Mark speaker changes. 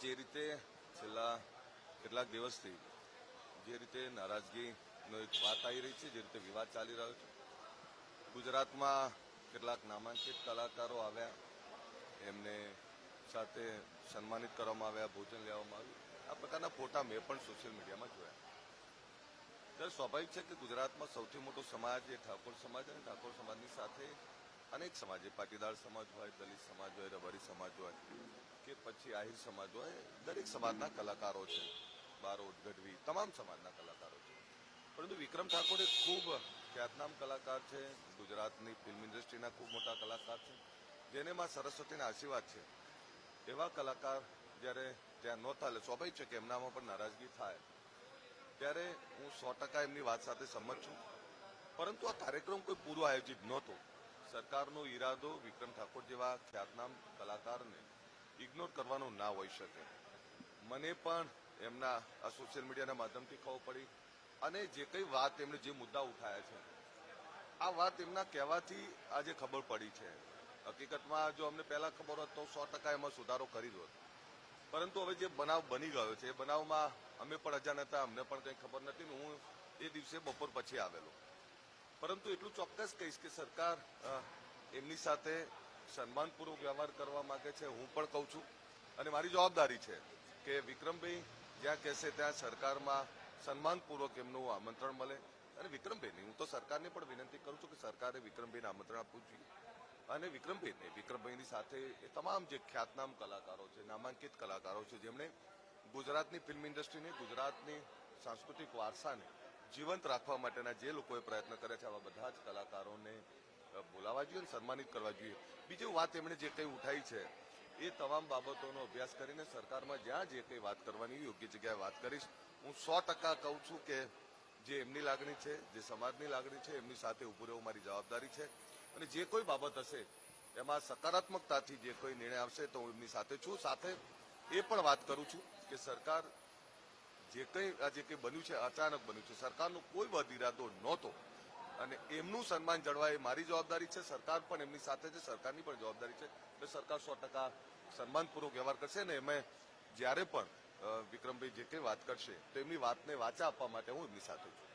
Speaker 1: જે રીતે છેલ્લા કેટલાક દિવસથી જે રીતે નારાજગીનો એક વાત આવી રહી છે, જે રીતે વિવાદ ચાલી રહ્યો છે, ગુજરાતમાં કેટલાક નામાંકિત કલાકારો આવ્યા, એમને સાથે સન્માનિત કરવામાં આવ્યા, ભોજન લેવામાં આવ્યું, આ પ્રકારના ફોટા મેં પણ સોશિયલ મીડિયામાં જોયા. ત્યારે સ્વાભાવિક છે કે ગુજરાતમાં સૌથી મોટો સમાજ એ ઠાકોર સમાજ, અને ઠાકોર સમાજની સાથે અનેક સમાજ, પાટીદાર સમાજ હોય, દલિત સમાજ હોય, રબારી સમાજ હોય કે પછી આહિર સમાજ હોય, દરેક સમાજના કલાકારો છે. બારોટ, ગઢવી, તમામ સમાજના કલાકારો છે. પરંતુ વિક્રમ ઠાકોર એક ખૂબ ખ્યાતનામ કલાકાર છે, ગુજરાતની ફિલ્મ ઇન્ડસ્ટ્રીના ખૂબ મોટા કલાકાર છે, જેને માં સરસ્વતીના આશીર્વાદ છે. એવા કલાકાર જ્યારે ત્યાં નહોતા, એટલે સ્વાભાવિક છે કે એમનામાં પણ નારાજગી થાય. ત્યારે હું 100% એમની વાત સાથે સંમત છું. પરંતુ આ કાર્યક્રમ કોઈ પૂર્વ આયોજિત નહોતો. સરકારનો ઈરાદો વિક્રમ ઠાકોર જેવા ખ્યાતનામ કલાકારને ઇગ્નોર કરવાનો ના હોઈ શકે. મને પણ એમના આ સોશિયલ મીડિયાના માધ્યમથી ખબર પડી, અને જે કંઈ વાત એમણે જે મુદ્દા ઉઠાયા છે, આ વાત એમના કહેવાથી આજે ખબર પડી છે. હકીકતમાં જો અમને પહેલા ખબર હોત તો 100% એમાં સુધારો કરી દોત. પરંતુ હવે જે બનાવ બની ગયો છે, એ બનાવમાં અમે પણ અજાણ હતા, અમને પણ કંઈ ખબર નથી. હું એ દિવસે બપોર પછી આવેલો. પરંતુ એટલું ચોક્કસ કહીશ કે સરકાર એમની સાથે સન્માનપૂર્વક વ્યવહાર કરવા માંગે છે. હું પણ કહું છું, અને મારી જવાબદારી છે કે વિક્રમભાઈ જ્યાં કહેશે ત્યાં સરકારમાં સન્માનપૂર્વક એમનું આમંત્રણ મળે. અને વિક્રમભાઈને હું તો સરકારને પણ વિનંતી કરું છું કે સરકારે વિક્રમભાઈને આમંત્રણ આપવું જોઈએ, અને વિક્રમભાઈની સાથે એ તમામ જે ખ્યાતનામ કલાકારો છે, નામાંકિત કલાકારો છે, જેમણે ગુજરાતની ફિલ્મ ઇન્ડસ્ટ્રીને, ગુજરાતની સાંસ્કૃતિક વારસાને જીવંત રાખવા માટેના જે લોકોએ પ્રયત્ન કર્યા છે, આવા બધા જ કલાકારોને બોલાવવા જોઈએ અને સન્માનિત કરવા જોઈએ. બીજી વાત એમણે જે કંઈ ઉઠાઈ છે, એ તમામ બાબતોનો અભ્યાસ કરીને સરકારમાં જ્યાં જે કંઈ વાત કરવાની યોગ્ય જગ્યાએ વાત કરીશ. હું 100% કહું છું કે જે એમની લાગણી છે, જે સમાજની લાગણી છે, એમની સાથે ઉભું રહેવું મારી જવાબદારી છે. અને જે કોઈ બાબત હશે એમાં સકારાત્મકતાથી જે કોઈ નિર્ણય આવશે તો હું એમની સાથે છું. સાથે એ પણ વાત કરું છું કે સરકાર જે કંઈ બન્યું છે, અચાનક બન્યું છે, સરકારનો કોઈ બદ ઇરાદો નહોતો, અને એમનું સન્માન જળવાય એ મારી જવાબદારી છે. સરકાર પણ એમની સાથે છે, સરકારની પણ જવાબદારી છે. એટલે સરકાર 100% સન્માનપૂર્વક વ્યવહાર કરશે. ને એમાં જ્યારે પણ વિક્રમભાઈ જે કંઈ વાત કરશે તો એમની વાતને વાચા આપવા માટે હું એમની સાથે છું.